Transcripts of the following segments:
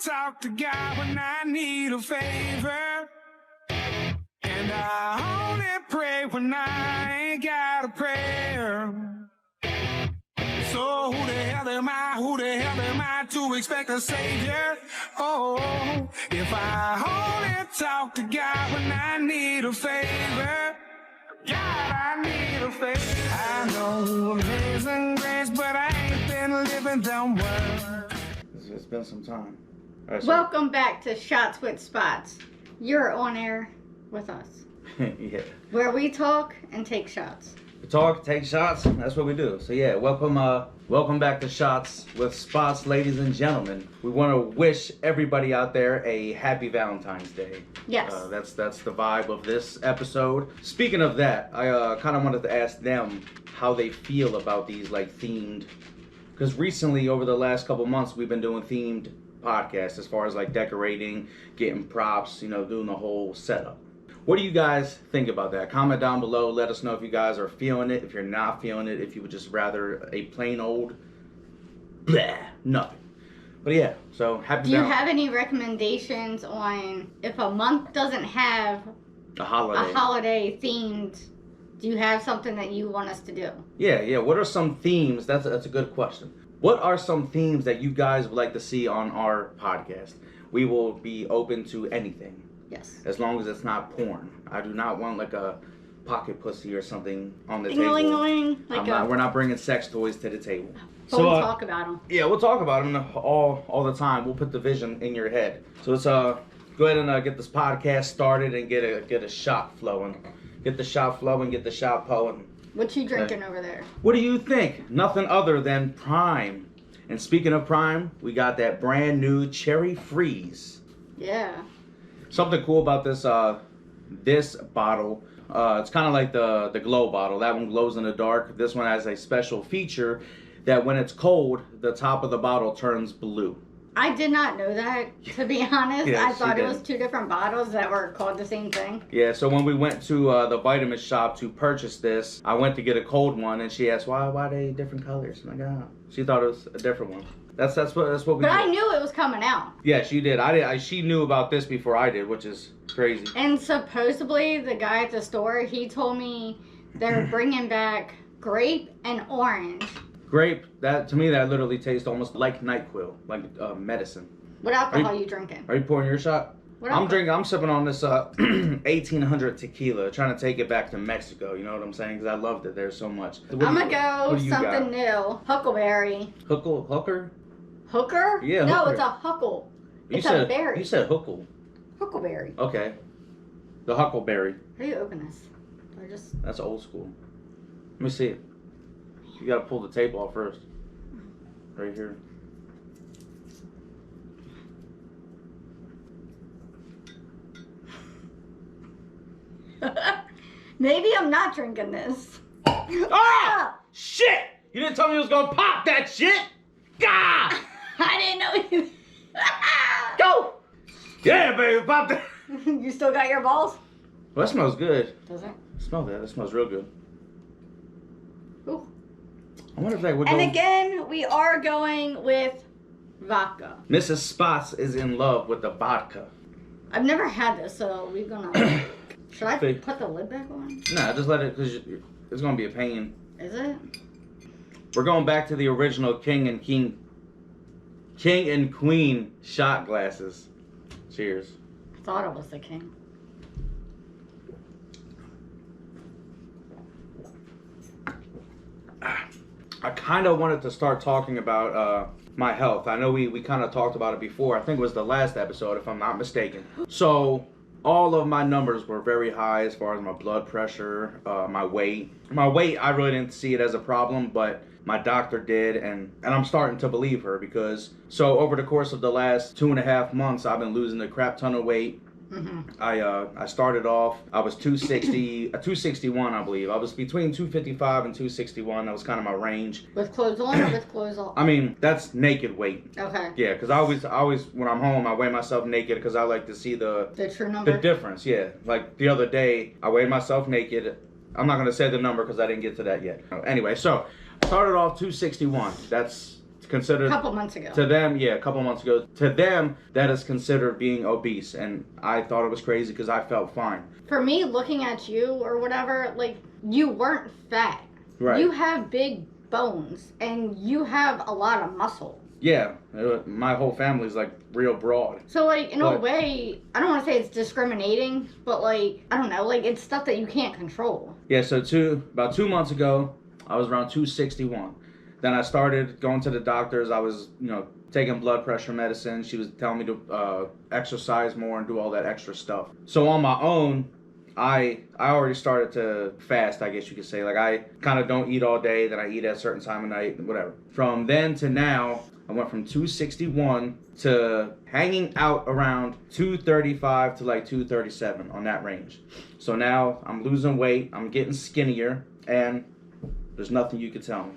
talk to God when I need a favor. And I only pray when I ain't got a prayer. So who the hell am I to expect a savior? Oh, if I only talk to God when I need a favor. God, I need a favor. I know amazing grace, but I ain't been living them words. It's been some time. Right, so Welcome back to Shots with Spots. You're on air with us. yeah. Where we talk and take shots. We talk, take shots. That's what we do. So yeah, welcome back to Shots with Spots, ladies and gentlemen. We want to wish everybody out there a happy Valentine's Day. Yes. That's the vibe of this episode. Speaking of that, I kind of wanted to ask them how they feel about these like themed. Because recently, over the last couple months, we've been doing themed podcasts as far as like decorating, getting props, doing the whole setup. What do you guys think about that? Comment down below. Let us know if you guys are feeling it, if you're not feeling it, if you would just rather a plain old blah, nothing. But yeah, so happy. Do you have any recommendations on if a month doesn't have a holiday themed? Do you have something that you want us to do? Yeah. What are some themes? That's a good question. What are some themes that you guys would like to see on our podcast? We will be open to anything. Yes. As long as it's not porn. I do not want like a pocket pussy or something on the table. We're not bringing sex toys to the table. But we'll talk about them. Yeah, we'll talk about them all the time. We'll put the vision in your head. So let's go ahead and get this podcast started and get a shot flowing. Get the shot flowing, get the shot pulling. What you drinking over there? What do you think? Nothing other than Prime. And speaking of Prime, we got that brand new Cherry Freeze. Yeah. Something cool about this bottle, it's kind of like the glow bottle. That one glows in the dark. This one has a special feature that when it's cold, the top of the bottle turns blue. I did not know that, to be honest. Yeah, I thought it was two different bottles that were called the same thing. Yeah, so when we went to the vitamin shop to purchase this, I went to get a cold one, and she asked, why are they different colors? I'm like, oh. She thought it was a different one. That's what we But did. I knew it was coming out. Yeah, she did. She knew about this before I did, which is crazy. And supposedly, the guy at the store, he told me they're bringing back grape and orange. Grape, to me, that literally tastes almost like NyQuil, like medicine. What alcohol are you drinking? Are you pouring your shot? I'm sipping on this 1800 tequila, trying to take it back to Mexico, you know what I'm saying? Because I loved it there so much. I'm going to go something new. Huckleberry. Hooker? Hooker? Yeah, no, hooker. it's a huckle. It's a berry. You said huckle. Huckleberry. Okay. The huckleberry. How do you open this? That's old school. Let me see it. You got to pull the tape off first. Right here. Maybe I'm not drinking this. Ah! Shit! You didn't tell me you was gonna pop that shit! Gah! I didn't know you. Go! Yeah, baby, pop that! You still got your balls? Well, that smells good. Does it? Smell that. That smells real good. Ooh. I wonder if that would go... And again, we are going with vodka. Mrs. Spots is in love with the vodka. I've never had this, so we're gonna... Should I put the lid back on? Nah, just let it, because it's going to be a pain. Is it? We're going back to the original King and Queen shot glasses. Cheers. I thought it was the king. I kind of wanted to start talking about my health. I know we kind of talked about it before. I think it was the last episode, if I'm not mistaken. So... all of my numbers were very high as far as my blood pressure, my weight. My weight, I really didn't see it as a problem, but my doctor did, and I'm starting to believe her because, so over the course of the last 2.5 months, I've been losing a crap ton of weight. Mm-hmm. I started off, I was 261, I believe. I was between 255 and 261. That was kind of my range. With clothes on or with clothes off? I mean, that's naked weight. Okay. Yeah, because I always, when I'm home, I weigh myself naked because I like to see the true number? The difference, yeah. Like the other day, I weighed myself naked. I'm not going to say the number because I didn't get to that yet. Anyway, so I started off 261. That's considered A couple months ago. to them. Yeah, a couple months ago. To them, that is considered being obese, and I thought it was crazy because I felt fine. For me, looking at you or whatever, like, you weren't fat. Right. You have big bones and you have a lot of muscle. Yeah, my whole family's like real broad. So, like, in a way, I don't want to say it's discriminating, but, like, I don't know, like, it's stuff that you can't control. Yeah, so about 2 months ago, I was around 261. Then I started going to the doctors. I was, taking blood pressure medicine. She was telling me to exercise more and do all that extra stuff. So on my own, I already started to fast, I guess you could say. Like, I kind of don't eat all day, then I eat at a certain time of night, whatever. From then to now, I went from 261 to hanging out around 235 to like 237 on that range. So now I'm losing weight, I'm getting skinnier, and there's nothing you could tell me.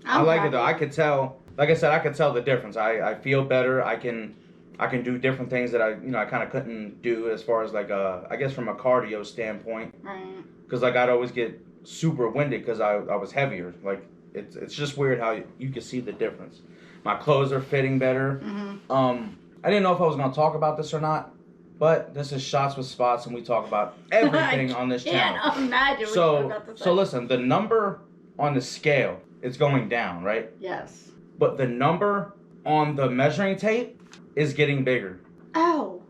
I like it though. I could tell, like I said, I could tell the difference. I feel better. I can do different things that I kind of couldn't do as far as like I guess from a cardio standpoint. Right. Because like I'd always get super winded because I was heavier. Like it's just weird how you can see the difference. My clothes are fitting better. Mm-hmm. I didn't know if I was gonna talk about this or not, but this is Shots with Spots, and we talk about everything on this channel. I can't imagine what you're about to say. So listen, the number on the scale is going down, right? Yes. But the number on the measuring tape is getting bigger. Oh,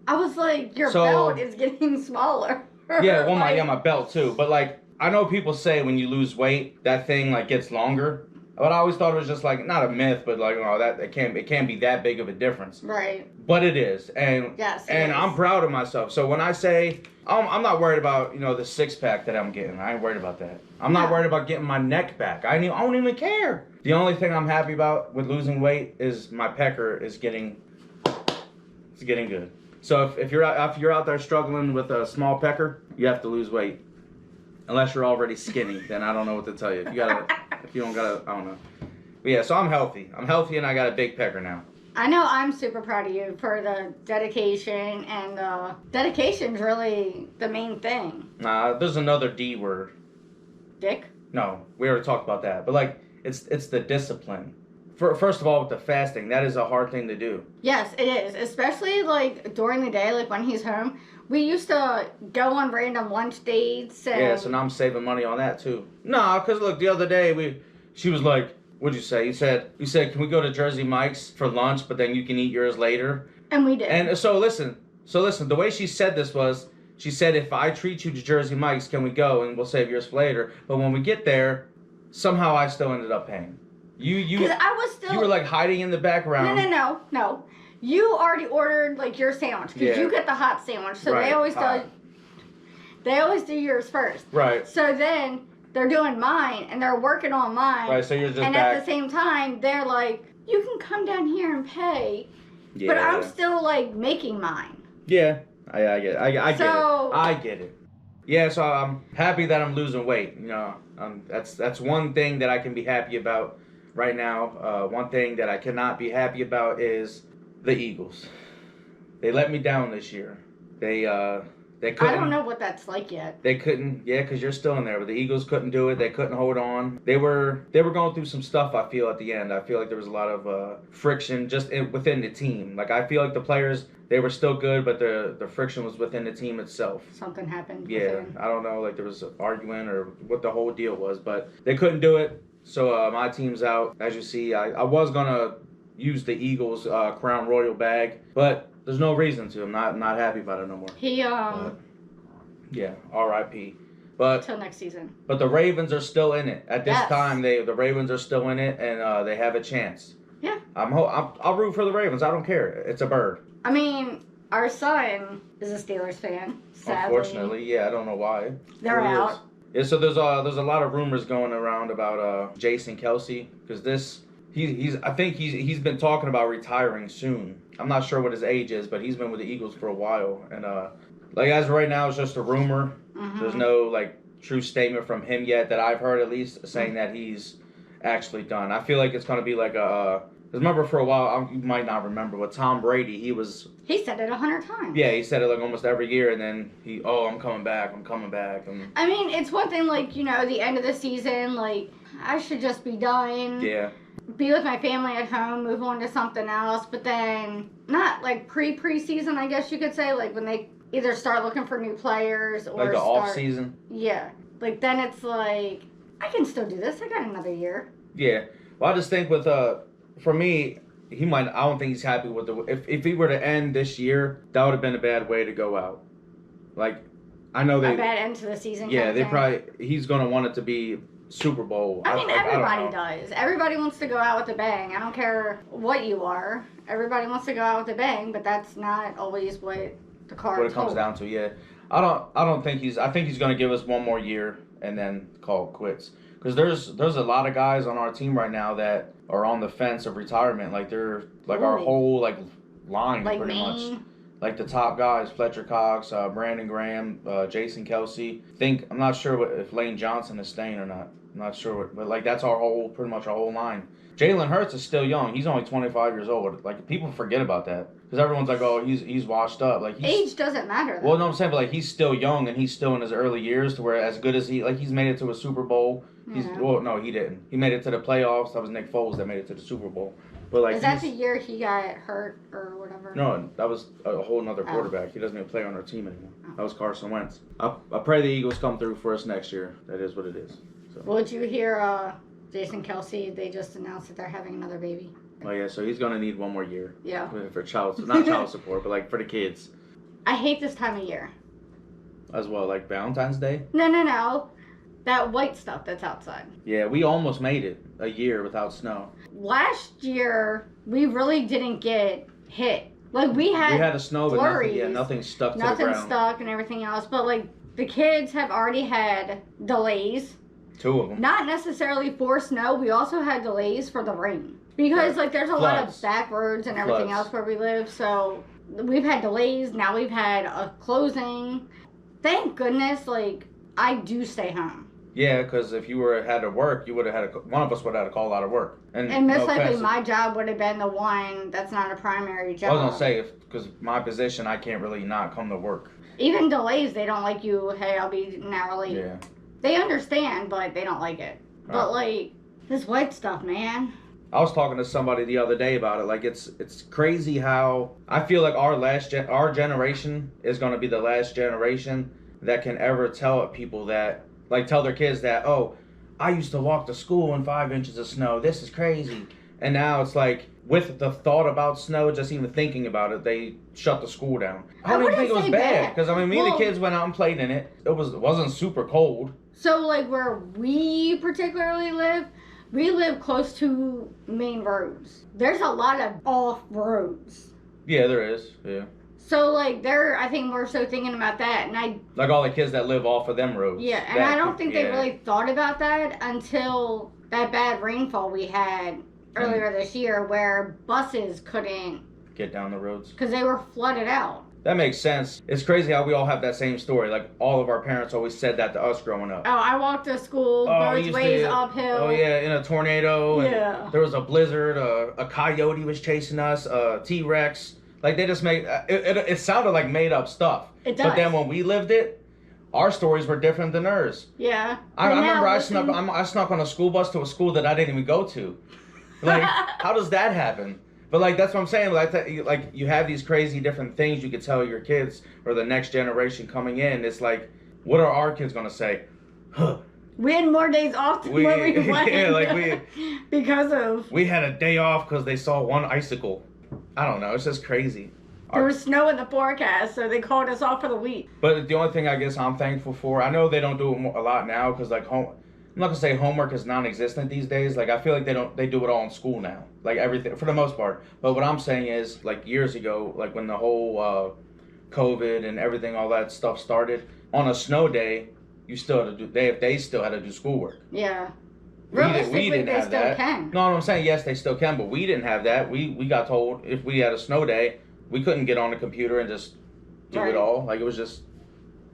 I was like, your belt is getting smaller. Yeah, well, my belt too. But like, I know people say when you lose weight, that thing like gets longer. But I always thought it was just like not a myth, but like that it can't be that big of a difference. Right. But it is, and yes, I'm proud of myself. So when I say I'm not worried about the 6-pack that I'm getting, I ain't worried about that. I'm not worried about getting my neck back. I don't even care. The only thing I'm happy about with losing weight is my pecker is getting good. So if you're out there struggling with a small pecker, you have to lose weight. Unless you're already skinny, then I don't know what to tell you. If you don't gotta, I don't know. But yeah, so I'm healthy. I'm healthy and I got a big pecker now. I know I'm super proud of you for the dedication, and dedication's really the main thing. Nah, there's another D word. Dick? No, we already talked about that. But like, it's the discipline. First of all, with the fasting, that is a hard thing to do. Yes, it is. Especially like during the day, like when he's home. We used to go on random lunch dates. And... Yeah, so now I'm saving money on that too. Nah, because look, the other day she was like, what'd you say? You said, can we go to Jersey Mike's for lunch, but then you can eat yours later? And we did. And so listen, the way she said this was, she said, if I treat you to Jersey Mike's, can we go? And we'll save yours for later. But when we get there, somehow I still ended up paying. You were like hiding in the background. No. You already ordered like your sandwich because you get the hot sandwich, so right, they always do yours first. Right. So then they're doing mine and they're working on mine. Right. So you're just and back. At the same time they're like, you can come down here and pay, yeah. but I'm still like making mine. Yeah, I get it. I get it. Yeah, so I'm happy that I'm losing weight. That's one thing that I can be happy about right now. One thing that I cannot be happy about is the Eagles. They let me down this year. They couldn't. I don't know what that's like yet. They couldn't. Yeah, because you're still in there. But the Eagles couldn't do it. They couldn't hold on. They were going through some stuff. I feel at the end. I feel like there was a lot of friction just within the team. Like I feel like the players, they were still good, but the friction was within the team itself. Something happened. Yeah, I don't know. Like there was an argument or what the whole deal was, but they couldn't do it. So my team's out. As you see, I was gonna use the Eagles Crown Royal bag, but there's no reason to. I'm not happy about it no more. Yeah, R.I.P. But until next season. But the Ravens are still in it. At this time, the Ravens are still in it, and they have a chance. Yeah. I'll root for the Ravens. I don't care. It's a bird. I mean, our son is a Steelers fan. Sadly. Unfortunately, yeah, I don't know why. They're out. Yeah, so there's a lot of rumors going around about Jason Kelsey because I think he's been talking about retiring soon. I'm not sure what his age is, but he's been with the Eagles for a while, and like as of right now, it's just a rumor. Mm-hmm. There's no like true statement from him yet that I've heard, at least, saying that he's actually done. I feel like it's gonna be like a. Remember for a while, you might not remember, but Tom Brady, he said it 100 times. Yeah, he said it like almost every year, and then I'm coming back. I mean, it's one thing like, the end of the season, like, I should just be done. Yeah. be with my family at home, move on to something else, but then not like preseason, I guess you could say, like when they either start looking for new players or like the off season. Yeah, like then it's like I can still do this. I got another year. Yeah, well, I just think with for me, he might. I don't think he's happy with the. If he were to end this year, that would have been a bad way to go out. Like, I know they a bad end to the season. Yeah, they probably. He's gonna want it to be Super Bowl. I mean, everybody does. Everybody wants to go out with a bang. I don't care what you are. Everybody wants to go out with a bang, but that's not always what the cards. What it comes down to, yeah. I don't think he's. I think he's gonna give us one more year and then call it quits. Because there's a lot of guys on our team right now that are on the fence of retirement. Like they're like our whole like line like pretty me. much. Like the top guys, Fletcher Cox, Brandon Graham, Jason Kelsey. I'm not sure if Lane Johnson is staying or not. I'm not sure, but like that's pretty much our whole line. Jalen Hurts is still young. He's only 25 years old. Like people forget about that because everyone's like, oh, he's washed up. Like age doesn't matter. Well, no, I'm saying, but like he's still young and he's still in his early years to where as good as he's made it to a Super Bowl. Well, no, he didn't. He made it to the playoffs. That was Nick Foles that made it to the Super Bowl. But like, is that the year he got hurt or whatever? No, that was a whole nother quarterback. He doesn't even play on our team anymore. That was Carson Wentz. I pray the Eagles come through for us next year. That is what it is. So. Well, did you hear Jason Kelsey? They just announced that they're having another baby. Oh yeah, so he's gonna need one more year. Yeah. For not child support, but like for the kids. I hate this time of year. As well, like Valentine's Day. No. That white stuff that's outside. Yeah, we almost made it a year without snow. Last year, we really didn't get hit. Like, we had a snow, flurries, but nothing stuck to the ground. Nothing stuck and everything else. But, like, the kids have already had delays. 2 of them. Not necessarily for snow. We also had delays for the rain. Because, like, there's a lot of back roads and everything else where we live. So, we've had delays. Now we've had a closing. Thank goodness, like, I do stay home. Yeah, because if you had to work, you would have had one of us would have had to call out of work. And most likely my job would have been the one that's not a primary job. I was going to say, because my position, I can't really not come to work. Even delays, they don't like you, hey, I'll be an hour late. Yeah. They understand, but they don't like it. Right. But, like, this white stuff, man. I was talking to somebody the other day about it. Like, it's crazy how I feel like our generation is going to be the last generation that can ever tell people that, like, tell their kids that, oh, I used to walk to school in 5 inches of snow. This is crazy. And now it's like, with the thought about snow, just even thinking about it, they shut the school down. I don't even think it was bad. Because, I mean, me and the kids went out and played in it. It wasn't super cold. So, like, where we particularly live, we live close to main roads. There's a lot of off roads. Yeah, there is. Yeah. So, like, I think more so thinking about that. And like all the kids that live off of them roads. Yeah, and I don't think they really thought about that until that bad rainfall we had earlier this year where buses couldn't get down the roads. Because they were flooded out. That makes sense. It's crazy how we all have that same story. Like, all of our parents always said that to us growing up. Oh, I walked to school both ways uphill. Oh, yeah, in a tornado. And there was a blizzard. A coyote was chasing us. A T-Rex. Like, they just made it sounded like made up stuff. It does. But then when we lived it, our stories were different than theirs. Yeah. I remember I snuck on a school bus to a school that I didn't even go to. Like, how does that happen? But, like, that's what I'm saying. Like, you have these crazy different things you could tell your kids or the next generation coming in. It's like, what are our kids going to say? Huh. We had more days off than what we went. Yeah, like because of... We had a day off because they saw one icicle. I don't know. It's just crazy. There was snow in the forecast, so they called us off for the week. But the only thing I guess I'm thankful for, I know they don't do it a lot now because, like, I'm not gonna say homework is non-existent these days. Like, I feel like they do it all in school now. Like, everything for the most part. But what I'm saying is, like, years ago, like when the whole COVID and everything, all that stuff started, on a snow day, you still had to do. They still had to do schoolwork. Yeah. We didn't have that. Can. No, I'm saying yes, they still can, but we didn't have that. We got told if we had a snow day, we couldn't get on the computer and just do it all. Like, it was just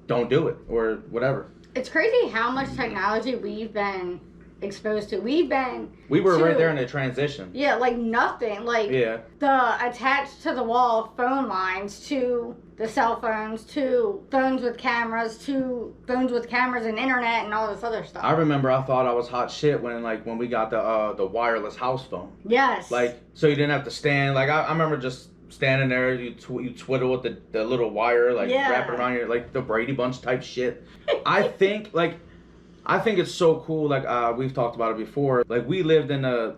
don't do it or whatever. It's crazy how much technology we've been exposed to. We were right there in the transition. Yeah, like nothing. Like the attached to the wall phone lines to the cell phones to phones with cameras and internet and all this other stuff. I remember I thought I was hot shit when we got the wireless house phone. Yes. Like, so you didn't have to stand. Like, I remember just standing there, you twiddle with the little wire, like wrap it around your, like the Brady Bunch type shit. I think it's so cool. Like, we've talked about it before. Like, we lived in the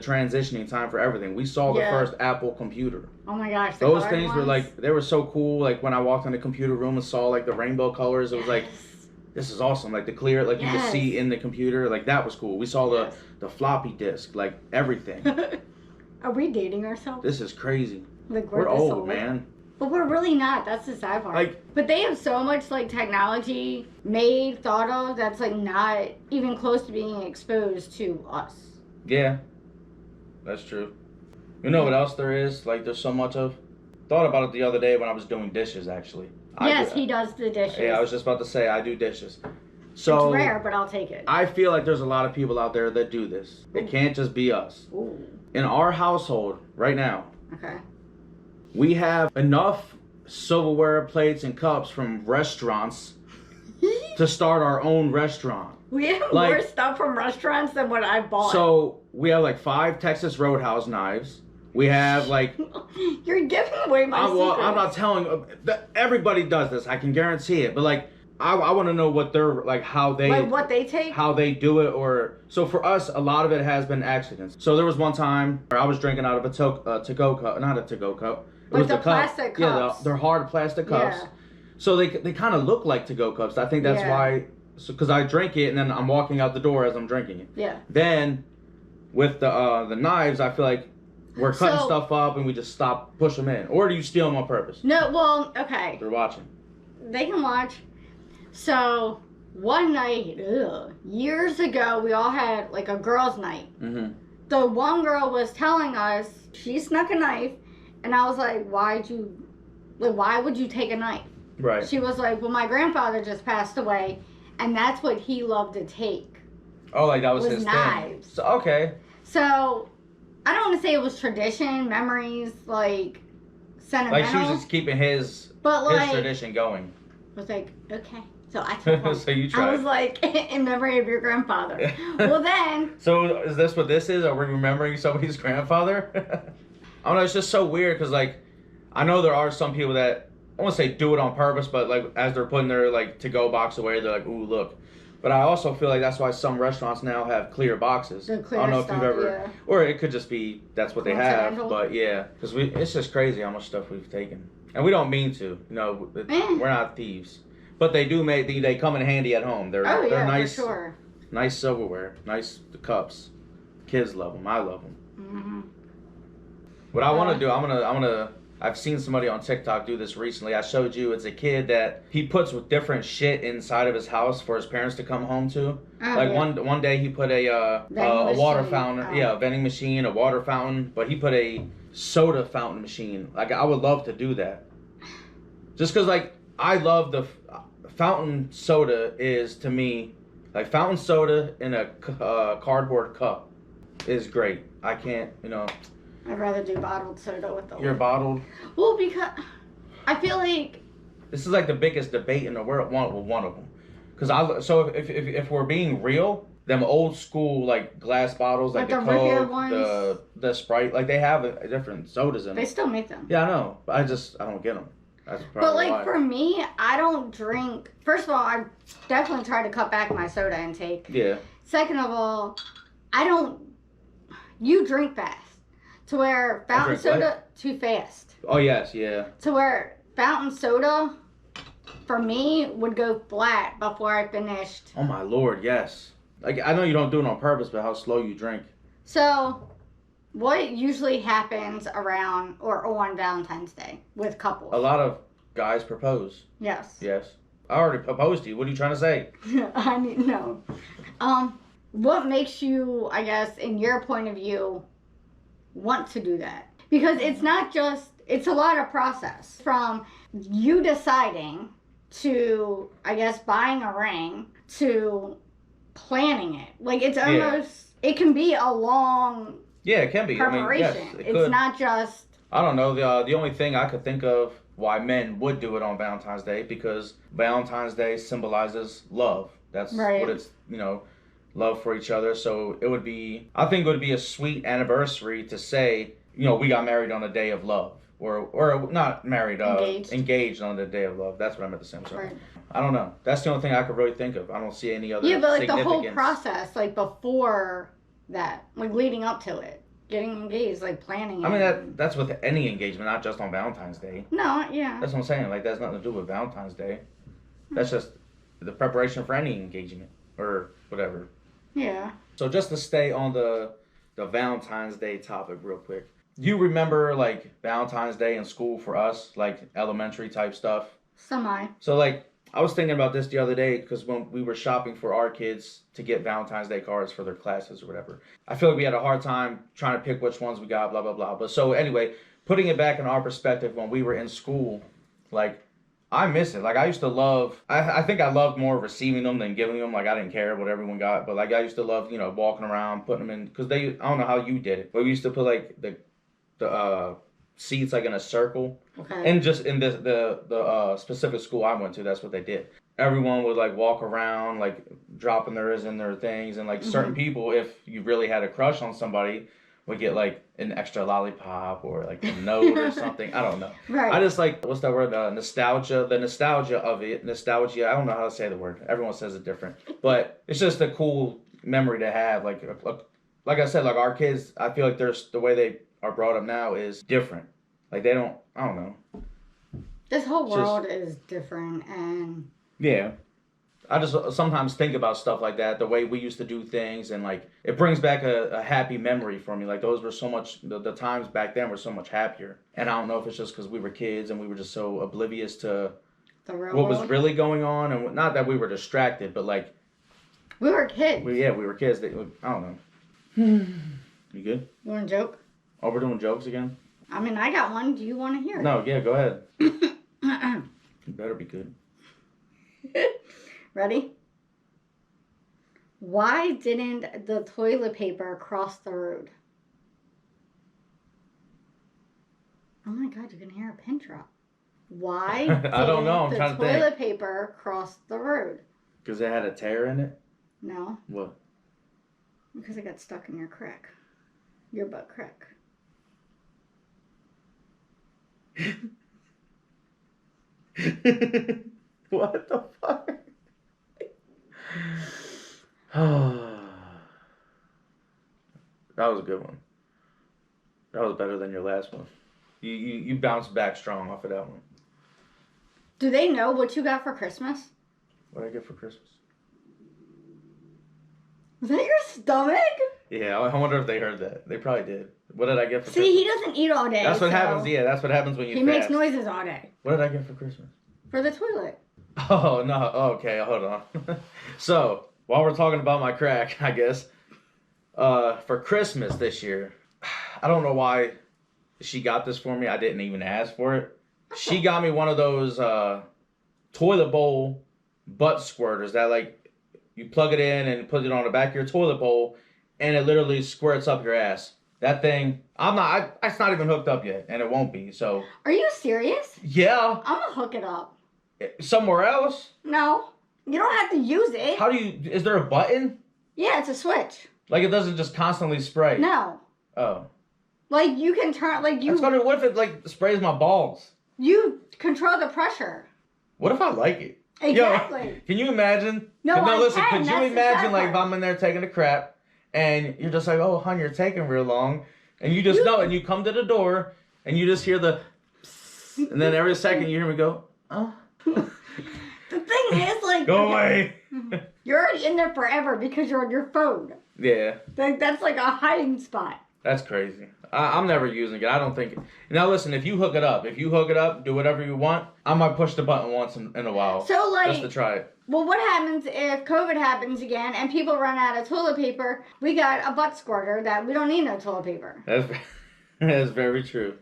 transitioning time for everything. We saw the first Apple computer. Oh my gosh, those things were like, they were so cool. Like, when I walked in the computer room and saw like the rainbow colors, it was like, this is awesome. Like, the clear, like you could see in the computer, like that was cool. We saw the floppy disk, like everything. Are we dating ourselves? This is crazy. Like, we're old, man. But we're really not. That's the sad part. Like, but they have so much like technology thought of that's like not even close to being exposed to us. Yeah, that's true. You know what else there is? Like, there's so much of. Thought about it the other day when I was doing dishes. Actually. Yes, he does the dishes. Yeah, I was just about to say I do dishes. So it's rare, but I'll take it. I feel like there's a lot of people out there that do this. It can't just be us. Ooh. In our household right now. Okay. We have enough silverware, plates, and cups from restaurants to start our own restaurant. We have more stuff from restaurants than what I bought. So we have like 5 Texas Roadhouse knives. We have like... You're giving away my secrets. I'm not telling... Everybody does this. I can guarantee it. But like, I want to know what they're like, how they... Like what they take? How they do it, or... So for us, a lot of it has been accidents. So there was one time where I was drinking out of a to-go cup. Not a to-go cup. It like was the plastic cups. Yeah, they're hard plastic cups. Yeah. So they kind of look like to-go cups. I think that's why... Because I drink it, and then I'm walking out the door as I'm drinking it. Yeah. Then, with the knives, I feel like we're cutting stuff up, and we just push them in. Or do you steal them on purpose? No, well, okay. They're watching. They can watch. So, one night, years ago, we all had like a girls' night. Mm-hmm. The one girl was telling us she snuck a knife, and I was like, why would you take a knife? Right. She was like, well, my grandfather just passed away, and that's what he loved to take. Oh, like that was his knives. Thing. So, okay. So, I don't want to say it was tradition, memories, like sentimental. Like she was just keeping his tradition going. I was like, okay. So I took one. So you tried. I was like, in memory of your grandfather. Well, then. So is this what this is? Are we remembering somebody's grandfather? I don't know. It's just so weird because, like, I know there are some people that, I won't say do it on purpose, but, like, as they're putting their, like, to-go box away, they're like, ooh, look. But I also feel like that's why some restaurants now have clear boxes. The clear I don't know stuff, if you've ever, or it could just be that's what they have. But yeah, because it's just crazy how much stuff we've taken, and we don't mean to. You know, we're not thieves, but they do they come in handy at home. They're nice, for sure. Nice silverware, nice cups. Kids love them. I love them. Mm-hmm. What I want to do, I'm gonna. I've seen somebody on TikTok do this recently. I showed you. It's a kid that he puts with different shit inside of his house for his parents to come home to. One day he put a water fountain, a vending machine, a water fountain, but he put a soda fountain machine. Like, I would love to do that. Just because, like, I love the fountain soda is, to me, like, fountain soda in a cardboard cup is great. I can't, I'd rather do bottled soda with the... You're bottled? Well, because I feel like... This is like the biggest debate in the world, one of them. Because if we're being real, them old school, like, glass bottles, like the Coke, the Sprite, like, they have different sodas in them. They still make them. Yeah, I know. But I don't get them. That's probably But, like, why. for me, I don't drink... First of all, I definitely try to cut back my soda intake. Yeah. Second of all, I don't... You drink fast. To where fountain soda, too fast. Oh, yes, yeah. To where fountain soda, for me, would go flat before I finished. Oh, my Lord, yes. Like, I know you don't do it on purpose, but how slow you drink. So, what usually happens around or on Valentine's Day with couples? A lot of guys propose. Yes. Yes. I already proposed to you. What are you trying to say? I mean, no. What makes you, I guess, in your point of view, want to do that? Because it's not just, it's a lot of process from you deciding to, I guess, buying a ring to planning it. Like, it's almost, it can be a long it can be. preparation. I mean, yes, it's not just... I don't know. The only thing I could think of why men would do it on Valentine's Day, because Valentine's Day symbolizes love. That's what it's, love for each other. So I think it would be a sweet anniversary to say, we got married on a day of love. Or not married, engaged on the day of love. That's what I meant to say. I'm sorry. Right. I don't know. That's the only thing I could really think of. I don't see any other but like the whole process, like before that, like leading up to it, getting engaged, like planning. I mean, that's with any engagement, not just on Valentine's Day. No, yeah. That's what I'm saying. Like, that's nothing to do with Valentine's Day. That's just the preparation for any engagement or whatever. Yeah. So just to stay on the Valentine's Day topic real quick. Do you remember, like, Valentine's Day in school for us, like, elementary type stuff? Semi. So, like, I was thinking about this the other day because when we were shopping for our kids to get Valentine's Day cards for their classes or whatever, I feel like we had a hard time trying to pick which ones we got, blah, blah, blah. But so, anyway, putting it back in our perspective when we were in school, like, I miss it. Like, I used to love, I think I loved more receiving them than giving them. Like, I didn't care what everyone got. But, like, I used to love, walking around, putting them in, because I don't know how you did it, but we used to put, like, the seats like in a circle, and just in the specific school I went to, that's what they did. Everyone would like walk around, like dropping theirs in their things, and like certain people, if you really had a crush on somebody, would get like an extra lollipop or like a note or something. I don't know. Right. I just like, what's that word? Nostalgia. The nostalgia of it. Nostalgia. I don't know how to say the word. Everyone says it different, but it's just a cool memory to have. Like I said, like our kids, I feel like there's the way they are brought up now is different. Like they don't, I don't know. This whole world is different, and yeah, I just sometimes think about stuff like that, the way we used to do things, and like it brings back a happy memory for me. Like those were so much, the times back then were so much happier. And I don't know if it's just because we were kids and we were just so oblivious to what was really going on, and not that we were distracted, but like we were kids. We were kids. I don't know. You good? You want a joke? Oh, we're doing jokes again? I mean, I got one. Do you want to hear it? No, yeah, go ahead. You better be good. Ready? Why didn't the toilet paper cross the road? Oh my God, you can hear a pin drop. Why I don't know. I'm didn't trying the to think. toilet paper cross the road? Because it had a tear in it? No. What? Because it got stuck in your crack. Your butt crack. What the fuck? That was a good one. That was better than your last one. You bounced back strong off of that one. Do they know what you got for Christmas? What did I get for Christmas? Was that your stomach? Yeah, I wonder if they heard that. They probably did. What did I get for Christmas? See, he doesn't eat all day. That's what happens. Yeah, that's what happens when you fast. He makes noises all day. What did I get for Christmas? For the toilet. Oh, no. Okay, hold on. So, while we're talking about my crack, I guess, for Christmas this year, I don't know why she got this for me. I didn't even ask for it. She got me one of those toilet bowl butt squirters that, like, you plug it in and put it on the back of your toilet bowl, and it literally squirts up your ass. That thing, it's not even hooked up yet, and it won't be, so. Are you serious? Yeah. I'm gonna hook it up. Somewhere else? No. You don't have to use it. Is there a button? Yeah, it's a switch. Like it doesn't just constantly spray? No. Oh. Like you can turn, like you. What if it like sprays my balls? You control the pressure. What if I like it? Exactly. Yo, can you imagine? No, listen, could you imagine like if I'm in there taking a crap and you're just like, oh, hon, you're taking real long. And you just know, and you come to the door and you just hear the psst, and then every second you hear me go, oh. The thing is, like, go away. You're already in there forever because you're on your phone. Yeah. That's like a hiding spot. That's crazy. I'm never using it. I don't think. Now listen, if you hook it up, do whatever you want. I might push the button once in a while. So like, just to try it. Well, what happens if COVID happens again and people run out of toilet paper? We got a butt squirter that we don't need no toilet paper. That's very true.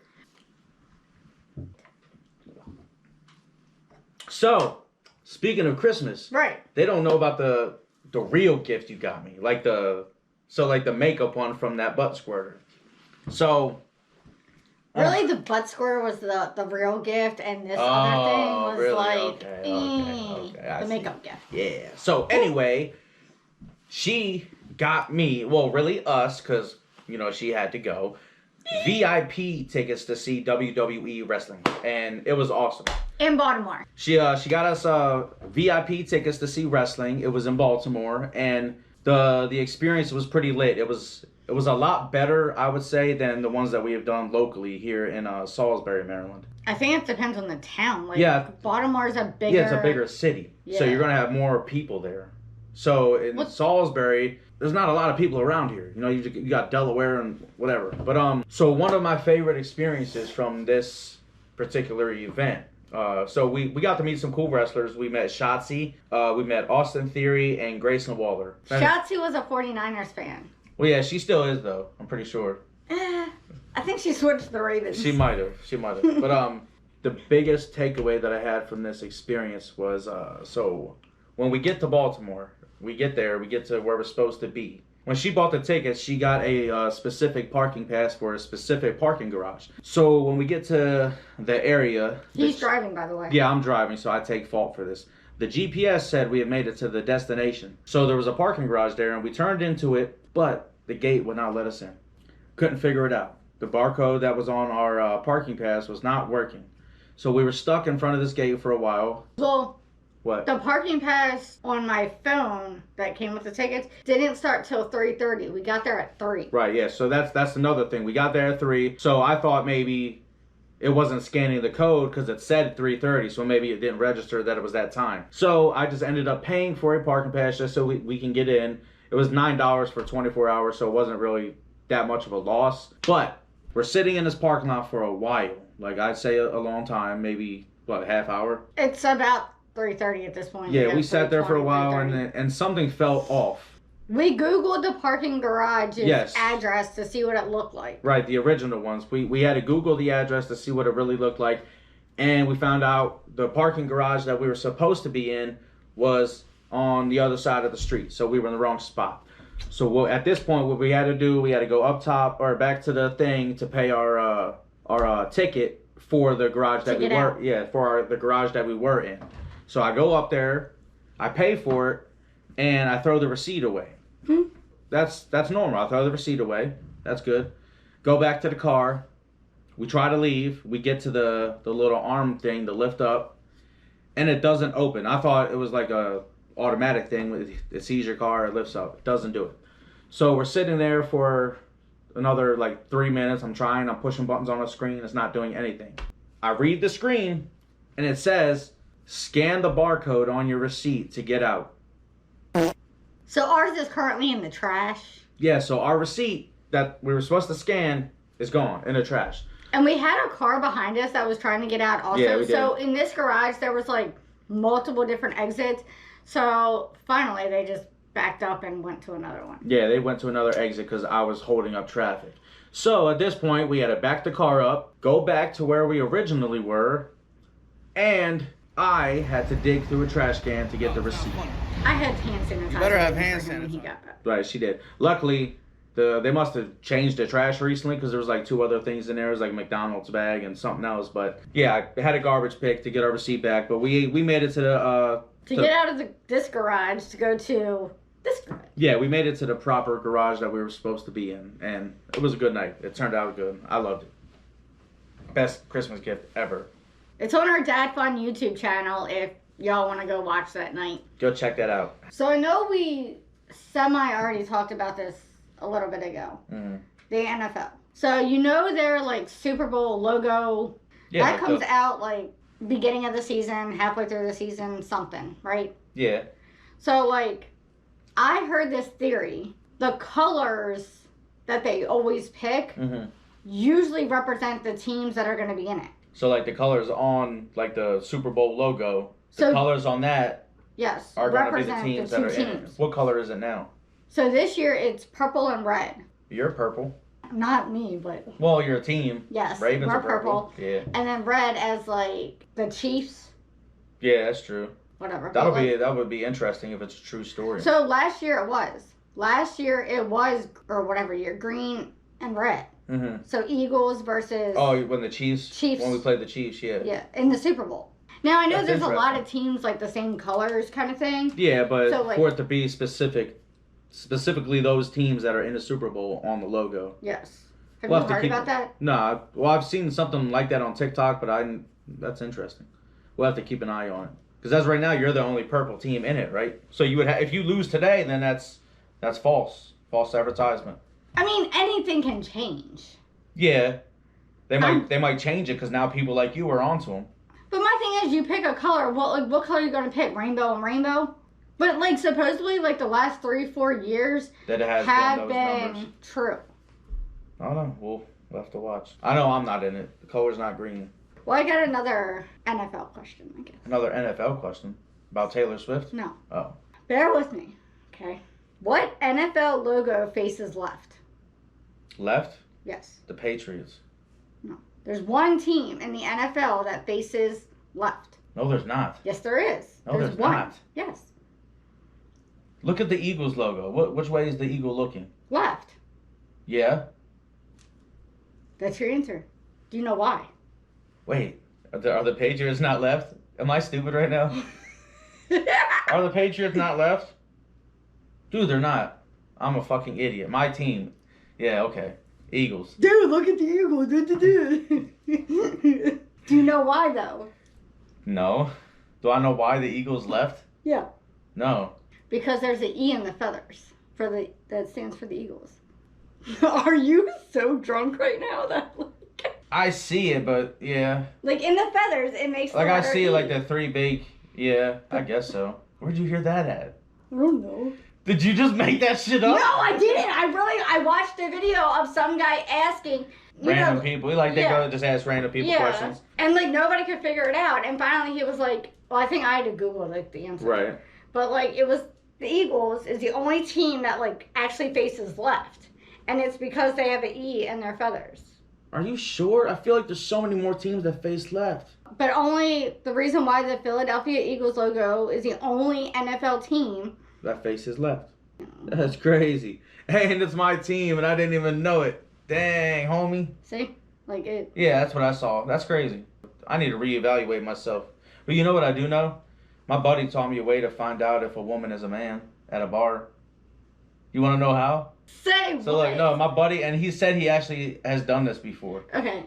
So, speaking of Christmas, right? They don't know about the the real gift you got me, like the makeup one from that butt squirter. So. Really, the butt squirter was the real gift, and this other thing was really? like Okay, the makeup gift. Yeah. So anyway, she got me, well, really us, because she had to go, VIP tickets to see WWE wrestling, and it was awesome. In Baltimore. She got us VIP tickets to see wrestling. It was in Baltimore, and the experience was pretty lit. It was a lot better, I would say, than the ones that we have done locally here in Salisbury, Maryland. I think it depends on the town. Like, yeah. Baltimore's a bigger... Yeah, it's a bigger city. Yeah. So you're going to have more people there. So in Salisbury, there's not a lot of people around here. You got Delaware and whatever. But so one of my favorite experiences from this particular event. So we got to meet some cool wrestlers. We met Shotzi, we met Austin Theory, and Grayson Waller. Shotzi was a 49ers fan. Well, yeah, she still is, though. I'm pretty sure. I think she switched to the Ravens. She might have. But the biggest takeaway that I had from this experience was, so when we get to Baltimore, we get there, we get to where we're supposed to be. When she bought the tickets, she got a specific parking pass for a specific parking garage. So when we get to the area... He's driving, by the way. Yeah, I'm driving, so I take fault for this. The GPS said we had made it to the destination. So there was a parking garage there, and we turned into it, but the gate would not let us in. Couldn't figure it out. The barcode that was on our parking pass was not working. So we were stuck in front of this gate for a while. Well, what? The parking pass on my phone that came with the tickets didn't start till 3:30. We got there at 3. Right, yeah. So that's another thing. We got there at 3. So I thought maybe it wasn't scanning the code because it said 3:30. So maybe it didn't register that it was that time. So I just ended up paying for a parking pass just so we can get in. It was $9 for 24 hours, so it wasn't really that much of a loss. But we're sitting in this parking lot for a while. Like, I'd say a long time, maybe, a half hour? It's about 3:30 at this point. Yeah, we sat there for a while, and something felt off. We Googled the parking garage's address to see what it looked like. Right, the original ones. We had to Google the address to see what it really looked like, and we found out the parking garage that we were supposed to be in was on the other side of the street, so we were in the wrong spot. So at this point, what we had to do, we had to go up top or back to the thing to pay our ticket for the garage that we were. Yeah, for the garage that we were in. So I go up there, I pay for it, and I throw the receipt away. That's normal. I throw the receipt away. That's good. Go back to the car. We try to leave. We get to the little arm thing to lift up, and it doesn't open. I thought it was like a automatic thing. It sees your car, it lifts up. It doesn't do it. So we're sitting there for another 3 minutes. I'm pushing buttons on the screen. It's not doing anything. I read the screen, and it says, scan the barcode on your receipt to get out. So ours is currently in the trash. Yeah, so our receipt that we were supposed to scan is gone in the trash. And we had a car behind us that was trying to get out also. Yeah, we did. So in this garage, there was multiple different exits. So finally, they just backed up and went to another one. Yeah, they went to another exit because I was holding up traffic. So at this point, we had to back the car up, go back to where we originally were, and I had to dig through a trash can to get the receipt. I had hand sanitizer. You better have hand sanitizer. He got that. Right, she did. Luckily, they must have changed the trash recently because there was 2 other things in there. It was a McDonald's bag and something else. But yeah, I had a garbage pick to get our receipt back. But we made it to the... To get out of this garage to go to this garage. Yeah, we made it to the proper garage that we were supposed to be in. And it was a good night. It turned out good. I loved it. Best Christmas gift ever. It's on our Dad Fun YouTube channel if y'all want to go watch that night. Go check that out. So I know we already talked about this a little bit ago. Mm-hmm. The NFL. So their Super Bowl logo. Yeah, that comes out beginning of the season, halfway through the season, something, right? Yeah. So I heard this theory. The colors that they always pick usually represent the teams that are going to be in it. So the colors on the Super Bowl logo, the colors on that are going to be the teams that are in it. What color is it now? So this year it's purple and red. You're purple. Not me, but... Well, you're a team. Yes, Ravens we're are purple. Yeah. And then red as the Chiefs. Yeah, that's true. whatever. That would be interesting if it's a true story. So last year it was, or whatever year, green and red. Mm-hmm. So Eagles versus. Oh, when the Chiefs. When we played the Chiefs, yeah. Yeah, in the Super Bowl. Now I know That's there's a lot of teams like the same colors kind of thing. Yeah, but so, like, for it to be specifically those teams that are in the Super Bowl on the logo. Yes. Have you heard about that? No, well I've seen something like that on TikTok, but that's interesting. We'll have to keep an eye on it because as right now you're the only purple team in it, right? So you would if you lose today, then that's false advertisement. I mean, anything can change. Yeah, they might change it because now people like you are onto them. But my thing is, you pick a color. What color are you going to pick? Rainbow and rainbow? But, like, supposedly, like, the last 3-4 years that it has have been numbers. True. I don't know. We'll have to watch. I know I'm not in it. The color's not green. Well, I got another NFL question, I guess. Another NFL question? About Taylor Swift? No. Oh. Bear with me, okay? What NFL logo faces left? Left? Yes. The Patriots. No. There's one team in the NFL that faces left. No, there's not. Yes, there is. No, there's one. not. Yes. Look at the Eagles logo. Which way is the eagle looking? Left. Yeah. That's your answer. Do you know why? Wait, are the Patriots not left? Am I stupid right now? Are the Patriots not left? Dude, they're not. I'm a fucking idiot. My team. Yeah, okay. Eagles. Dude, look at the Eagles. Do you know why, though? No. Do I know why the Eagles left? Yeah. No. Because there's an E in the feathers that stands for the Eagles. Are you so drunk right now that I see it, but yeah. Like in the feathers, it makes like I see E. it like the three big. Yeah, I guess so. Where'd you hear that at? I don't know. Did you just make that shit up? No, I didn't. I watched a video of some guy asking random people. They go just ask random people questions. And like nobody could figure it out. And finally he was like, well, I think I had to Google like the answer. Right. But like it was the Eagles is the only team that like actually faces left. And it's because they have an E in their feathers. Are you sure? I feel like there's so many more teams that face left. But only the reason why the Philadelphia Eagles logo is the only NFL team that faces left. That's crazy. Hey, and it's my team, and I didn't even know it. Dang, homie. See? Like it. Yeah, that's what I saw. That's crazy. I need to reevaluate myself. But you know what I do know? My buddy taught me a way to find out if a woman is a man at a bar. You want to know how? Say so what? Look, no, my buddy, and he said he actually has done this before. Okay.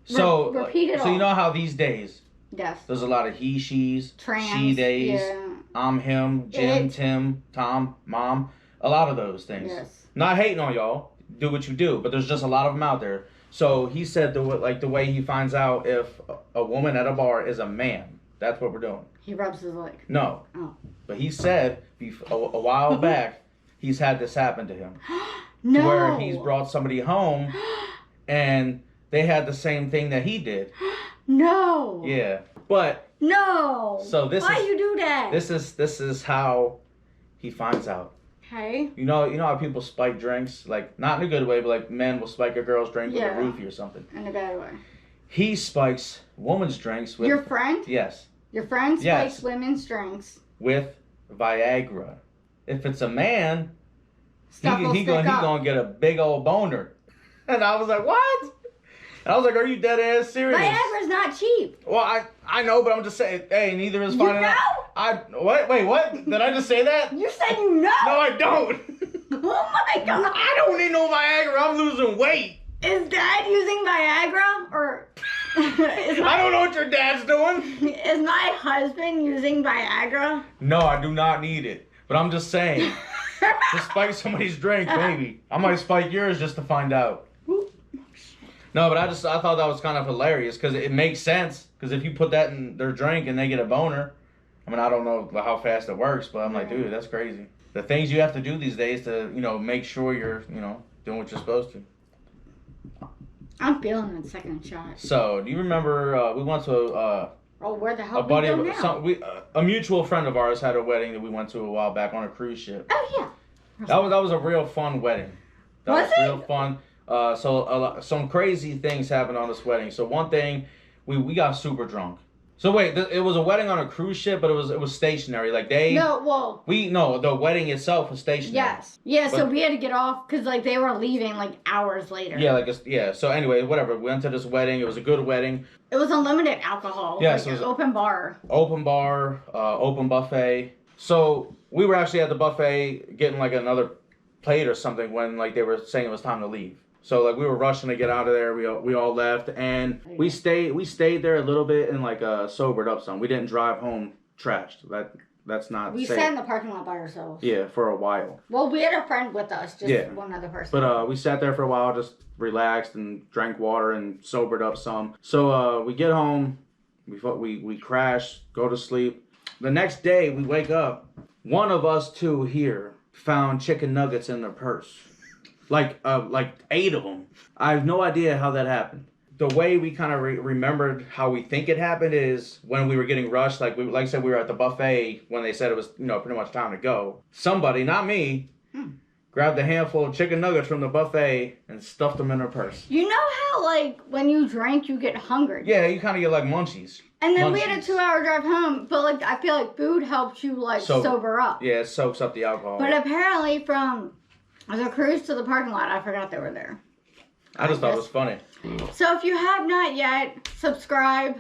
So repeat it all. So you know how these days, yes, there's a lot of he, she's, trans, she days, yeah. I'm him, Jim, Tim, Tom, Mom, a lot of those things. Yes. Not hating on y'all, do what you do, but there's just a lot of them out there. So he said the way he finds out if a woman at a bar is a man. That's what we're doing. He rubs his leg. No. Oh. But he said a while back he's had this happen to him. No. Where he's brought somebody home and they had the same thing that he did. No. Yeah. But no. So why you do that? This is how he finds out. Okay. You know how people spike drinks? Like, not in a good way, but like men will spike a girl's drink with a roofie or something. In a bad way. He spikes women's drinks with... Your friend? Yes. Your friend spikes women's drinks. With Viagra. If it's a man, he gonna get a big old boner. And I was like, what? And I was like, are you dead ass serious? Viagra's not cheap. Well, I know, but I'm just saying, hey, neither is finding you know? out. Wait, what? Did I just say that? You said you know. No, I don't. Oh my god. I don't need no Viagra. I'm losing weight. Is Dad using Viagra? Or I don't know what your dad's doing. Is my husband using Viagra? No, I do not need it. But I'm just saying. To spike somebody's drink, maybe. I might spike yours just to find out. No, but I thought that was kind of hilarious because it makes sense. Because if you put that in their drink and they get a boner, I mean, I don't know how fast it works, but I'm like, dude, that's crazy. The things you have to do these days to, make sure you're, doing what you're supposed to. I'm feeling that second shot. So, do you remember we went to where the hell a buddy we go of a mutual friend of ours had a wedding that we went to a while back on a cruise ship. Oh yeah. That was a real fun wedding. That was real fun. So some crazy things happened on this wedding. So one thing, we got super drunk. So wait, it was a wedding on a cruise ship, but it was stationary. Like they. No, well. The wedding itself was stationary. Yes. Yeah. So we had to get off because like they were leaving like hours later. Yeah. So anyway, whatever. We went to this wedding. It was a good wedding. It was unlimited alcohol. Yeah. Like So it was an open bar. Open bar. Open buffet. So we were actually at the buffet getting like another plate or something when like they were saying it was time to leave. So like we were rushing to get out of there. We all left and we stayed there a little bit and like sobered up some. We didn't drive home trashed. That's not We safe. sat in the parking lot by ourselves. Yeah, for a while. Well, we had a friend with us, just one other person. But we sat there for a while, just relaxed and drank water and sobered up some. So we get home, we crash, go to sleep. The next day we wake up. One of us two here found chicken nuggets in their purse. Like 8 of them. I have no idea how that happened. The way we kind of remembered how we think it happened is when we were getting rushed. Like I said, we were at the buffet when they said it was pretty much time to go. Somebody, not me, grabbed a handful of chicken nuggets from the buffet and stuffed them in her purse. You know how like when you drink you get hungry? Yeah, you kind of get like munchies. And then we had a 2-hour drive home, but like I feel like food helps you like sober up. Yeah, it soaks up the alcohol. But apparently from the cruise to the parking lot, I forgot they were there. I just thought it was funny. So if you have not yet, subscribe.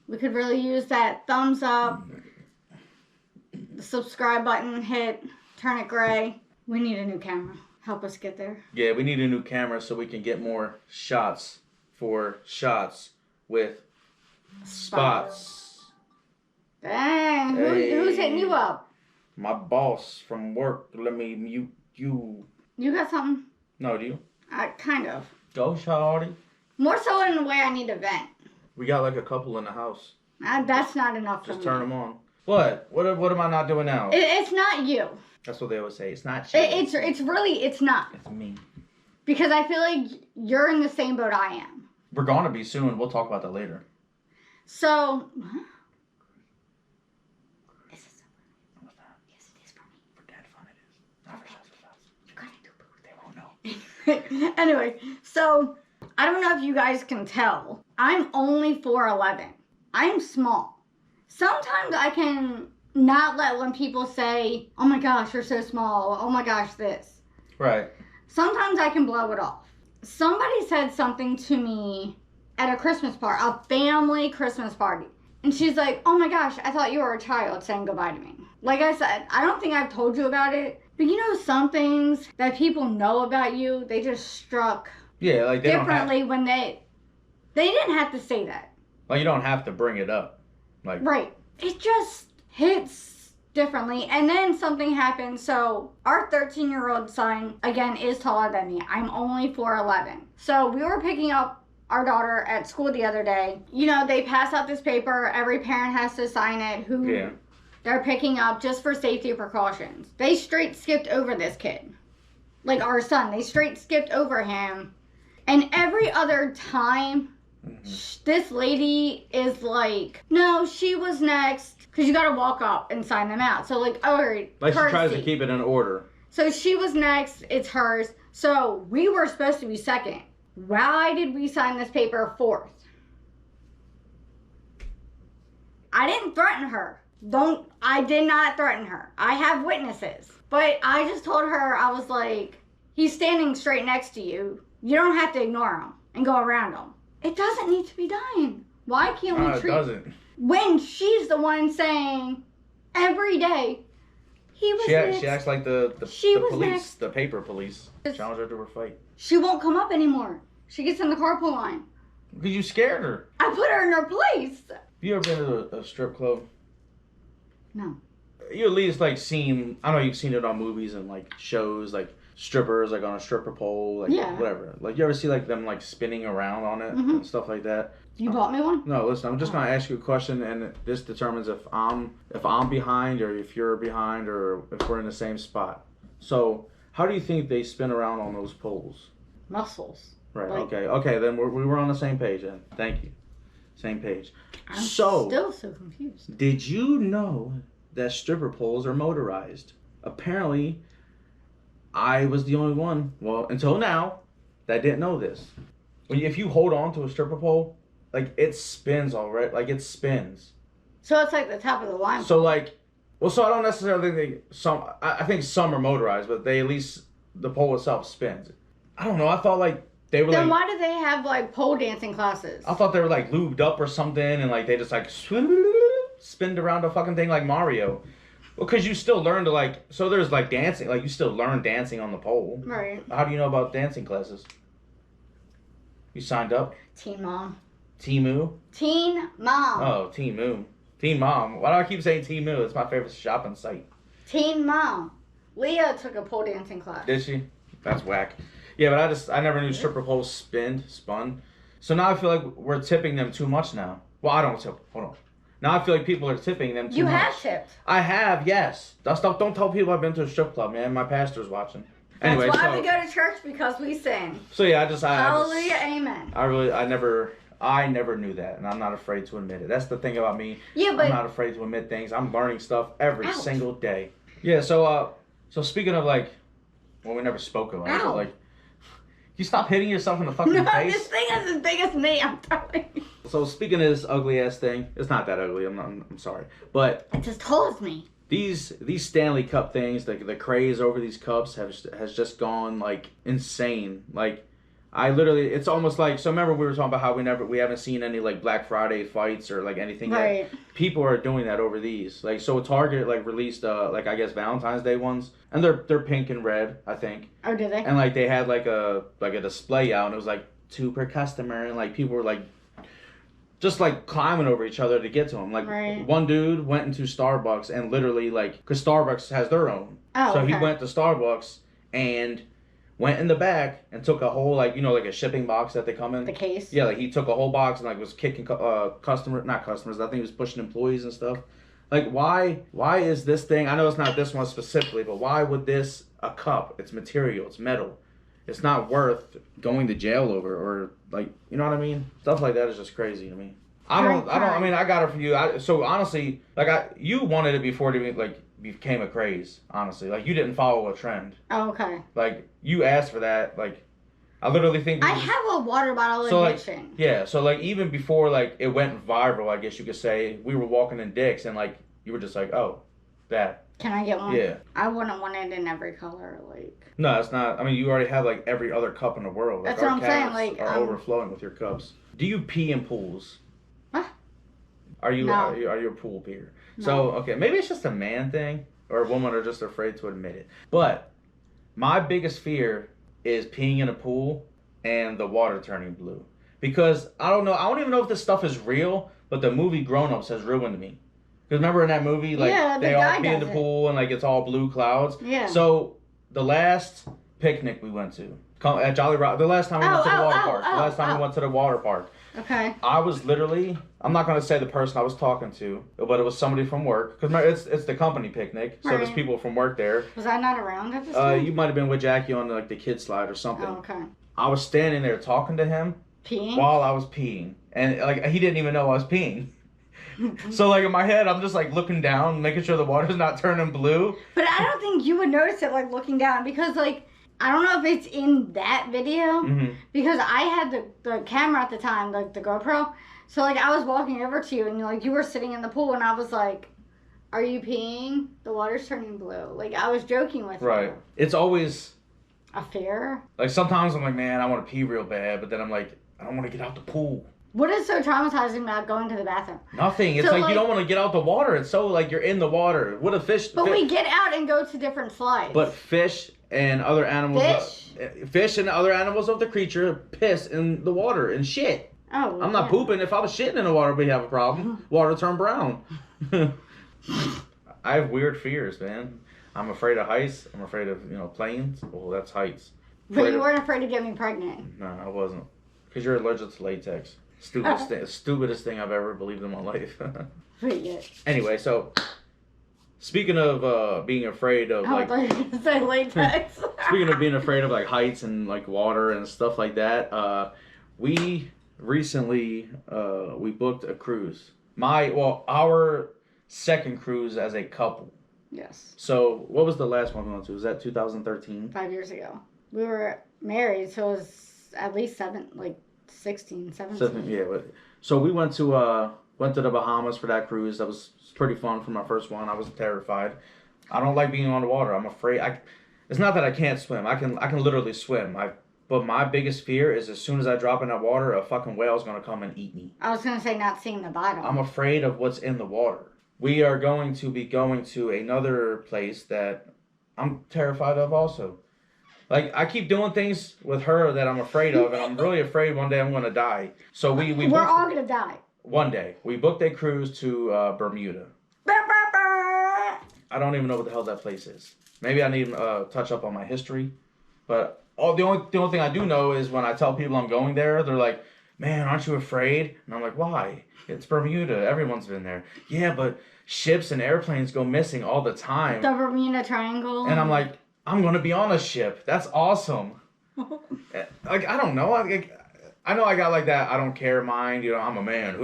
We could really use that thumbs up. The subscribe button hit. Turn it gray. We need a new camera. Help us get there. Yeah, we need a new camera so we can get more shots with spots. Dang. Who's hitting you up? My boss from work. Let me mute you. You got something? No, do you? Kind of. Go, shawty. More so in the way I need to vent. We got like a couple in the house. That's not enough for me. Just turn them on. What? What am I not doing now? It's not you. That's what they always say. It's not you. It's really, it's not. It's me. Because I feel like you're in the same boat I am. We're gonna be soon. We'll talk about that later. So, is this What's that? Yes, it is for me. For dad fun it is. Not for shots. You gotta do both. They won't know. Anyway, so I don't know if you guys can tell. I'm only 4'11". I'm small. Sometimes I can not let when people say, "Oh my gosh, you're so small. Oh my gosh, this." Right. Sometimes I can blow it off. Somebody said something to me at a Christmas party, a family Christmas party. And she's like, "Oh my gosh, I thought you were a child saying goodbye to me." Like I said, I don't think I've told you about it. But you know some things that people know about you, they just struck like they differently when they didn't have to say that. Like you don't have to bring it up. Like right. It just hits differently. And then something happened. So our 13-year-old son, again, is taller than me. I'm only 4'11". So we were picking up our daughter at school the other day. You know, they pass out this paper. Every parent has to sign it. They're picking up just for safety precautions. They straight skipped over this kid. Like our son. They straight skipped over him. And every other time, this lady is like, "No, she was next." Because you got to walk up and sign them out. So like, all right, like she tries to keep it in order. So she was next. It's hers. So we were supposed to be second. Why did we sign this paper fourth? I didn't threaten her. I did not threaten her. I have witnesses. But I just told her, I was like, he's standing straight next to you. You don't have to ignore him and go around him. It doesn't need to be done. Why can't we treat... It doesn't. When she's the one saying every day, he was next. She acts like the police, next. The paper police. Challenge her to a fight. She won't come up anymore. She gets in the carpool line. Because you scared her. I put her in her place. Have you ever been to a strip club? No. You at least like seen, I know you've seen it on movies and like shows, like strippers like on a stripper pole, like whatever. Like you ever see like them like spinning around on it and stuff like that? You bought me one? No, listen, I'm just gonna ask you a question and this determines if I'm behind or if you're behind or if we're in the same spot. So how do you think they spin around on those poles? Muscles. Right, okay, then we were on the same page then. Thank you. Same page. I'm still so confused. Did you know that stripper poles are motorized? Apparently, I was the only one, well, until now, that didn't know this. If you hold on to a stripper pole, like it spins already. Like it spins. So it's like the top of the line. So like, well, so I don't necessarily think some. I think some are motorized, but they at least the pole itself spins. I don't know. I thought like they were then like. why do they have like pole dancing classes? I thought they were like lubed up or something, and like they just like spinned around the fucking thing like Mario. Well, because you still learn to like. So there's like dancing. Like you still learn dancing on the pole. Right. How do you know about dancing classes? You signed up? Teen Mom. Temu? Teen Mom. Oh, Temu. Teen Mom. Why do I keep saying Temu? It's my favorite shopping site. Teen Mom. Leah took a pole dancing class. Did she? That's whack. Yeah, but I never knew stripper poles spun. So now I feel like we're tipping them too much now. Well, I don't tip. Hold on. Now I feel like people are tipping them too much. You have tipped. I have, yes. Don't tell people I've been to a strip club, man. My pastor's watching. Anyway, That's why we go to church, because we sing. So yeah, Hallelujah, amen. I never knew that, and I'm not afraid to admit it. That's the thing about me. Yeah, but I'm not afraid to admit things. I'm learning stuff every Ouch. single day. Yeah, so speaking of like, well, we never spoke about it, but like, you stop hitting yourself in the fucking face. This thing is as big as me, I'm telling you. So speaking of this ugly ass thing, it's not that ugly. I'm sorry, but It just holds me. these Stanley Cup things, the craze over these cups has just gone like insane. Like I literally, it's almost like, so remember we were talking about how we haven't seen any like Black Friday fights or like anything Right. yet. People are doing that over these. Like so Target like released like I guess Valentine's Day ones, and they're pink and red, I think. Oh, did they? And like they had like a display out, and it was like 2 per customer, and like people were like just like climbing over each other to get to them. Like Right. one dude went into Starbucks and literally like, because Starbucks has their own. Oh, so okay. he went to Starbucks and went in the back and took a whole like, you know, like a shipping box that they come in. The case? Yeah, like he took a whole box and like was kicking not customers, I think he was pushing employees and stuff. Like why is this thing, I know it's not this one specifically, but why would this, a cup, it's material, it's metal. It's not worth going to jail over, or like, you know what I mean? Stuff like that is just crazy to me. I mean, I got it for you. So honestly, like you wanted it before it like became a craze, honestly. Like you didn't follow a trend. Oh, okay. Like you asked for that. Like I literally think I have a water bottle addiction. Like, yeah, so like even before like it went viral, I guess you could say, we were walking in Dick's and like you were just like, oh, that. Can I get one? Yeah. I wouldn't want it in every color, like. No, it's not. I mean, you already have like every other cup in the world. Like, That's what I'm saying. cabinets Like, are overflowing with your cups. Do you pee in pools? What? Are you No. are you a pool peer? No. So okay, maybe it's just a man thing, or women are just afraid to admit it. But my biggest fear is peeing in a pool and the water turning blue, because I don't even know if this stuff is real, but the movie Grown Ups has ruined me. Because remember in that movie, like Yeah, the they all guy pee in the does it. pool and like it's all blue clouds. Yeah. So the last picnic we went to at Jolly Roger, the last time we went to the water park, the last time we went to the water park, Okay. I was literally, I'm not going to say the person I was talking to, but it was somebody from work, because it's the company picnic, so there's Right. people from work there. Was I not around at this time? You might have been with Jackie on like the kid slide or something. Oh, okay. I was standing there talking to him Peeing? while I was peeing, and like he didn't even know I was peeing. So like in my head, I'm just like looking down, making sure the water's not turning blue. But I don't think you would notice it, like, looking down, because, like, I don't know if it's in that video, Mm-hmm. because I had the camera at the time, like, the GoPro, so, like, I was walking over to you, and, like, you were sitting in the pool, and I was like, are you peeing? The water's turning blue. Like, I was joking with Right. you. It's always, A fear? like sometimes I'm like, man, I want to pee real bad, but then I'm like, I don't want to get out the pool. What is so traumatizing about going to the bathroom? Nothing. It's So, like you like- don't want to get out the water. It's so like you're in the water. What a fish. But we get out and go to different slides. But fish and other animals. Fish and other animals of the creature piss in the water and shit. Oh, I'm not yeah. pooping. If I was shitting in the water, we'd have a problem. Water turn brown. I have weird fears, man. I'm afraid of heights. I'm afraid of, planes. Well, that's heights. But you weren't afraid to get me pregnant. No, I wasn't. Because you're allergic to latex. Stupidest thing I've ever believed in my life. Pretty good. Anyway, so speaking of being afraid of I thought you were going to say latex. speaking of being afraid of like heights and like water and stuff like that, we recently we booked a cruise. Our second cruise as a couple. Yes. So what was the last one we went to? Was that 2013? 5 years ago. We were married, so it was at least 16, 17. Yeah. So we went to the Bahamas for that cruise. That was pretty fun for my first one. I was terrified. I don't like being on the water. I'm afraid. It's not that I can't swim. I can literally swim. But my biggest fear is as soon as I drop in that water, a fucking whale's gonna come and eat me. I was gonna say not seeing the bottom. I'm afraid of what's in the water. We are going to be going to another place that I'm terrified of also. Like, I keep doing things with her that I'm afraid of, and I'm really afraid one day I'm gonna die. So we're all gonna die. One day. We booked a cruise to Bermuda. I don't even know what the hell that place is. Maybe I need to touch up on my history. But the only thing I do know is when I tell people I'm going there, they're like, man, aren't you afraid? And I'm like, why? It's Bermuda. Everyone's been there. Yeah, but ships and airplanes go missing all the time. The Bermuda Triangle. And I'm like, I'm going to be on a ship. That's awesome. Like, I don't know. I know I got like that I don't care mind. You know, I'm a man.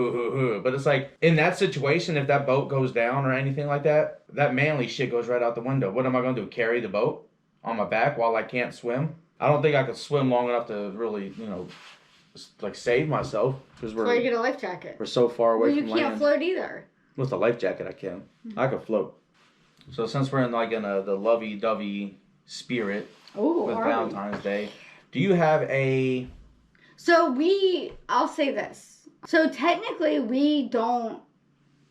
But it's like, in that situation, if that boat goes down or anything like that, that manly shit goes right out the window. What am I going to do? Carry the boat on my back while I can't swim? I don't think I could swim long enough to really, you know, like save myself. Because so you get a life jacket. We're so far away from land. Well, you can't float either. With a life jacket, I can. I could float. So since we're in the lovey-dovey spirit with Valentine's Day, do you have a... So I'll say this. So technically we don't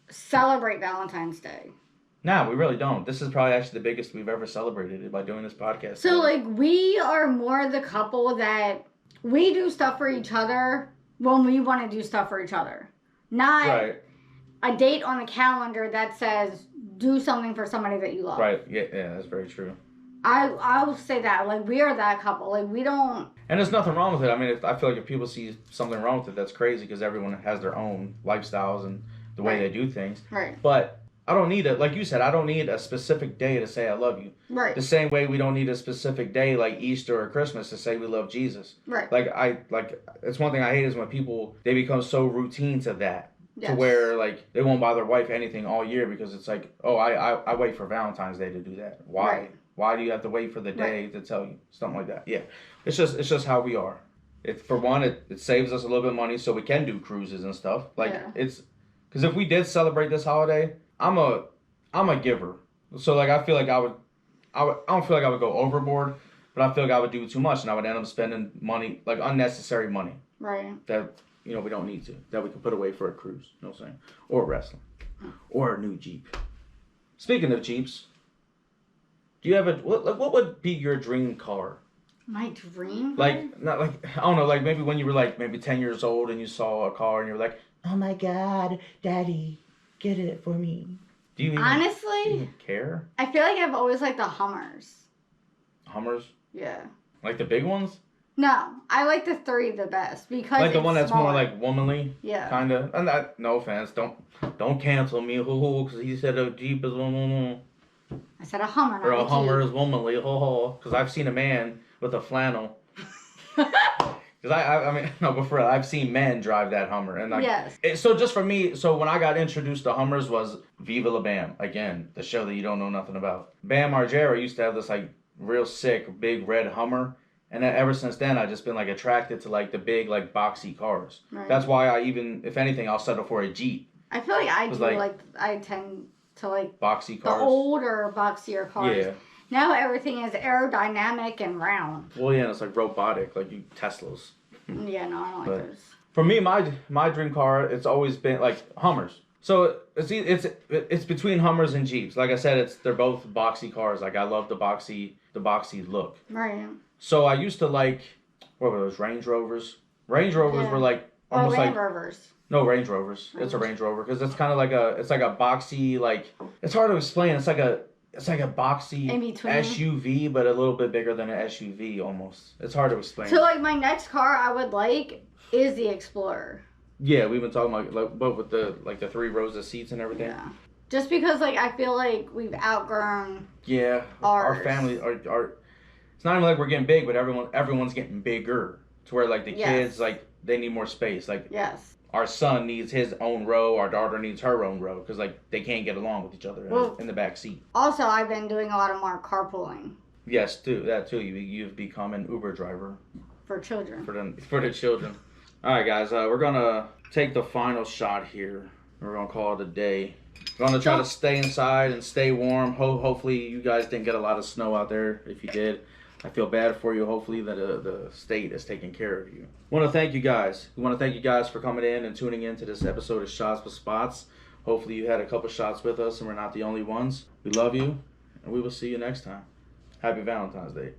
celebrate Valentine's Day. No, we really don't. This is probably actually the biggest we've ever celebrated by doing this podcast. So like we are more the couple that we do stuff for each other when we want to do stuff for each other. Not a date on the calendar that says do something for somebody that you love. Right. Yeah, that's very true. I'll say that. Like, we are that couple. Like, we don't... And there's nothing wrong with it. I mean, I feel like if people see something wrong with it, that's crazy because everyone has their own lifestyles and the way they do things. Right. But I don't need it. Like you said, I don't need a specific day to say I love you. Right. The same way we don't need a specific day like Easter or Christmas to say we love Jesus. Right. Like, it's one thing I hate is when people, they become so routine to that. Yes. To where, like, they won't buy their wife anything all year because it's like, oh, I wait for Valentine's Day to do that. Why? Right. Why do you have to wait for the day to tell you? Something like that. Yeah. It's just how we are. For one, it saves us a little bit of money so we can do cruises and stuff. Like, it's... Because if we did celebrate this holiday, I'm a giver. So, like, I feel like I don't feel like I would go overboard, but I feel like I would do too much and I would end up spending money, like, unnecessary money. Right. That, you know, we don't need to. That we can put away for a cruise. You know what I'm saying? Or wrestling. Or a new Jeep. Speaking of Jeeps... Do you have what would be your dream car? My dream car? Like, not like, I don't know, like maybe when you were like maybe 10 years old and you saw a car and you were like, oh my God, Daddy, get it for me. Do you even care? I feel like I've always liked the Hummers. Hummers? Yeah. Like the big ones? No, I like the 3 the best because like the it's one that's smaller. more like womanly. Yeah. Kind of. And that, no offense, don't cancel me, because he said a Jeep is I said a Hummer, not or a Hummer Jeep. is womanly, because I've seen a man with a flannel. Because I mean, no, but for real, I've seen men drive that Hummer. And like, yes. So just for me, so when I got introduced to Hummers was Viva La Bam. Again, the show that you don't know nothing about. Bam Margera used to have this like real sick, big red Hummer. And then ever since then, I've just been like attracted to like the big, like boxy cars. Right. That's why I even, if anything, I'll settle for a Jeep. I feel like I do I tend to like boxy cars. The older, boxier cars. Yeah. Now everything is aerodynamic and round. Well, yeah, and it's like robotic, like you Teslas. Yeah, no, I don't like those. For me, my dream car, it's always been like Hummers. So it's between Hummers and Jeeps. Like I said, they're both boxy cars. Like I love the boxy look. Right. So I used to like, what were those, Range Rovers? Range Rovers were like almost Land Rovers. No, Range Rovers. It's a Range Rover because it's kind of like a boxy, like, it's hard to explain. It's like a boxy SUV, but a little bit bigger than an SUV almost. It's hard to explain. So like my next car I would like is the Explorer. Yeah, we've been talking about but with the 3 rows of seats and everything. Yeah. Just because like I feel like we've outgrown. Yeah, our family are. It's not even like we're getting big, but everyone's getting bigger to where like the kids like they need more space. Like our son needs his own row. Our daughter needs her own row because like they can't get along with each other in the back seat. Also, I've been doing a lot of more carpooling. Yes, that too. You've become an Uber driver for children. For the children. All right, guys. We're gonna take the final shot here. We're gonna call it a day. We're gonna try to stay inside and stay warm. Hopefully, you guys didn't get a lot of snow out there. If you did, I feel bad for you. Hopefully, that the state is taking care of you. Want to thank you guys. We want to thank you guys for coming in and tuning in to this episode of Shots with Spots. Hopefully, you had a couple shots with us, and we're not the only ones. We love you, and we will see you next time. Happy Valentine's Day.